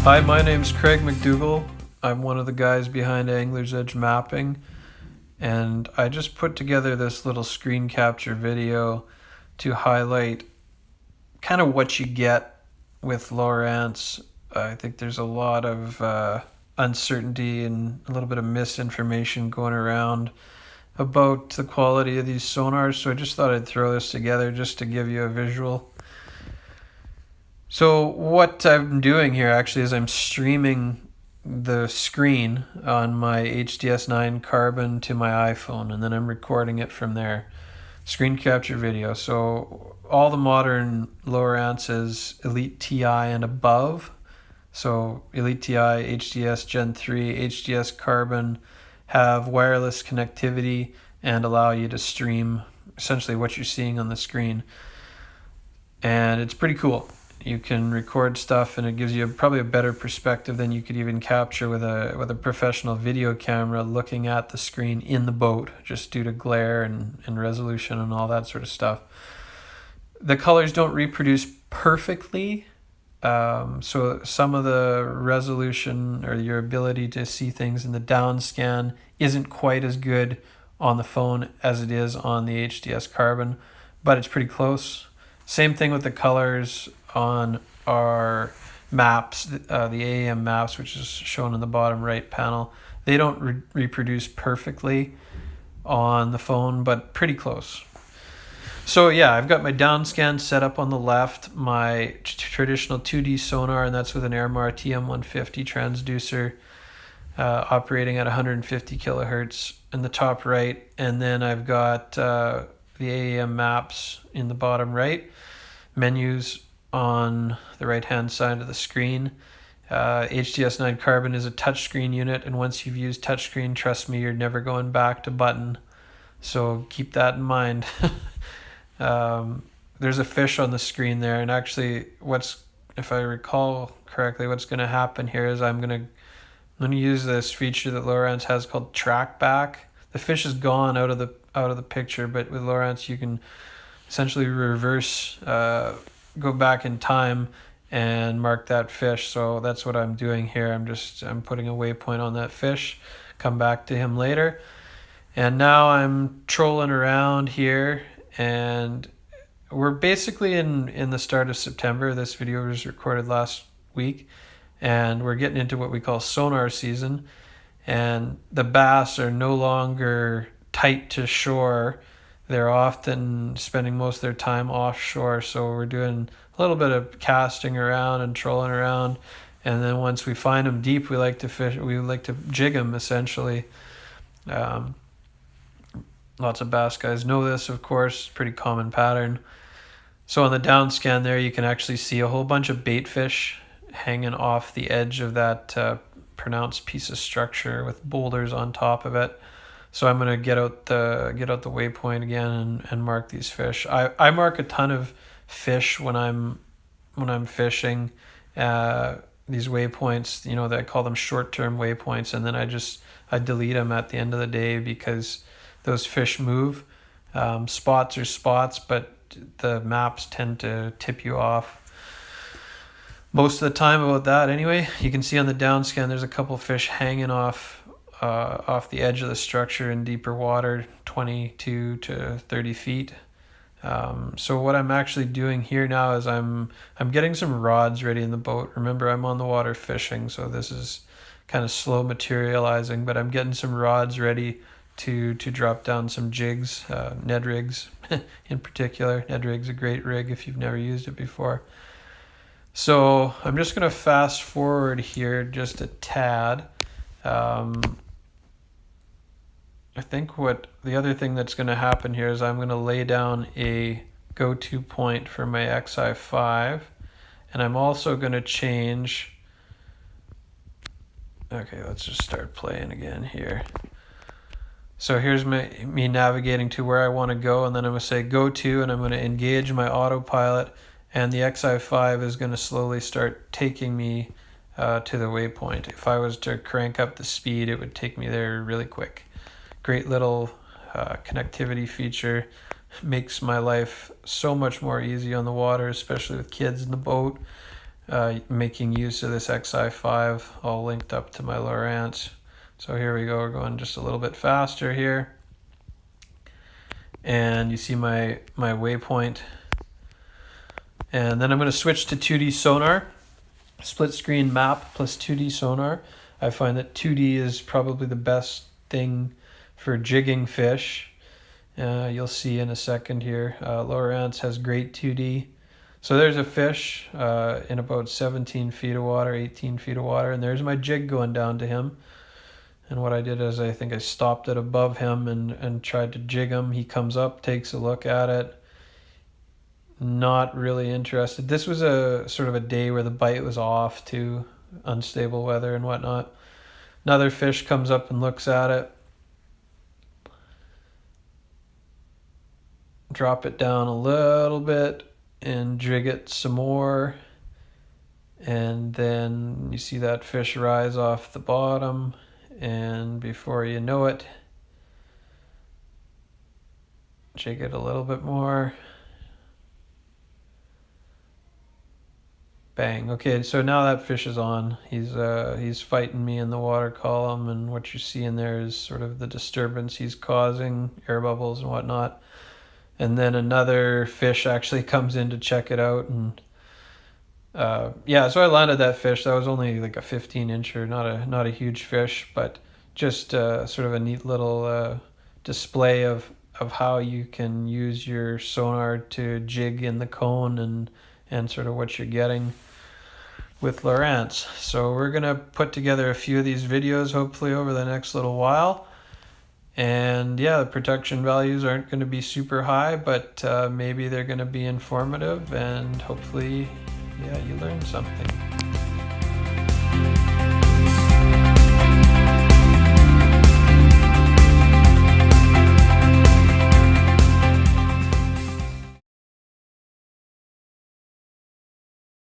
Hi, my name's Craig McDougall. I'm one of the guys behind Angler's Edge Mapping, and I just put together this little screen capture video to highlight kind of what you get with Lowrance. I think there's a lot of uncertainty and a little bit of misinformation going around about the quality of these sonars, so I just thought I'd throw this together just to give you a visual. So what I'm doing here actually is I'm streaming the screen on my HDS9 Carbon to my iPhone, and then I'm recording it from there. Screen capture video. So all the modern Lowrances, Elite TI and above, so Elite TI, HDS Gen 3, HDS Carbon, have wireless connectivity and allow you to stream essentially what you're seeing on the screen. And it's pretty cool. You can record stuff, and it gives you probably a better perspective than you could even capture with a professional video camera looking at the screen in the boat, just due to glare and resolution and all that sort of stuff. The colors don't reproduce perfectly, so some of the resolution or your ability to see things in the down scan isn't quite as good on the phone as it is on the HDS Carbon, but it's pretty close. Same thing with the colors on our maps, the AEM maps, which is shown in the bottom right panel. They don't reproduce perfectly on the phone, but pretty close. So yeah, I've got my down scan set up on the left, my traditional 2D sonar, and that's with an Airmar TM150 transducer operating at 150 kilohertz in the top right, and then I've got the AEM maps in the bottom right, menus on the right hand side of the screen. HDS9 Carbon is a touchscreen unit, and once you've used touchscreen, trust me, you're never going back to button, so keep that in mind. There's a fish on the screen there, and actually if I recall correctly, what's going to happen here is I'm going to use this feature that Lowrance has called track back. The fish is gone out of the picture, but with Lowrance you can essentially reverse, go back in time and mark that fish. So that's what I'm doing here. I'm putting a waypoint on that fish, come back to him later. And now I'm trolling around here, and we're basically in the start of September. This video was recorded last week, and we're getting into what we call sonar season, and the bass are no longer tight to shore. They're often spending most of their time offshore, so we're doing a little bit of casting around and trolling around, and then once we find them deep, we like to jig them essentially. Lots of bass guys know this, of course, pretty common pattern. So on the down scan there, you can actually see a whole bunch of bait fish hanging off the edge of that pronounced piece of structure with boulders on top of it. So I'm gonna get out the waypoint again and mark these fish. I mark a ton of fish when I'm fishing. These waypoints, they call them short-term waypoints, and then I delete them at the end of the day because those fish move. Spots are spots, but the maps tend to tip you off most of the time about that anyway. You can see on the down scan there's a couple fish hanging off the edge of the structure in deeper water, 22 to 30 feet. So what I'm actually doing here now is I'm getting some rods ready in the boat. Remember, I'm on the water fishing, so this is kind of slow materializing, but I'm getting some rods ready to drop down some jigs, Ned rigs in particular. Ned rig's a great rig if you've never used it before. So I'm just going to fast forward here just a tad. I think the other thing that's going to happen here is I'm going to lay down a go-to point for my Xi5, and I'm also going to change. Okay, let's just start playing again here. So here's me navigating to where I want to go, and then I'm going to say go to, and I'm going to engage my autopilot, and the Xi5 is going to slowly start taking me to the waypoint. If I was to crank up the speed, it would take me there really quick. Great little connectivity feature. Makes my life so much more easy on the water, especially with kids in the boat. making use of this Xi5 all linked up to my Lowrance. So here we go, we're going just a little bit faster here. And you see my waypoint. And then I'm going to switch to 2D sonar, split screen map plus 2D sonar. I find that 2D is probably the best thing for jigging fish. You'll see in a second here. Lowrance has great 2D. So there's a fish in about 17 feet of water, 18 feet of water, and there's my jig going down to him. And what I did is I think I stopped it above him and tried to jig him. He comes up, takes a look at it. Not really interested. This was a sort of a day where the bite was off to unstable weather and whatnot. Another fish comes up and looks at it. Drop it down a little bit and jig it some more. And then you see that fish rise off the bottom. And before you know it, jig it a little bit more. Bang. Okay, so now that fish is on. He's fighting me in the water column, and what you see in there is sort of the disturbance he's causing, air bubbles and whatnot. And then another fish actually comes in to check it out, and yeah, so I landed that fish. That was only like a 15-incher, not a huge fish, but just sort of a neat little display of how you can use your sonar to jig in the cone and sort of what you're getting with Lowrance. So we're gonna put together a few of these videos hopefully over the next little while. And yeah, the protection values aren't going to be super high, but maybe they're going to be informative, and hopefully, yeah, you learn something.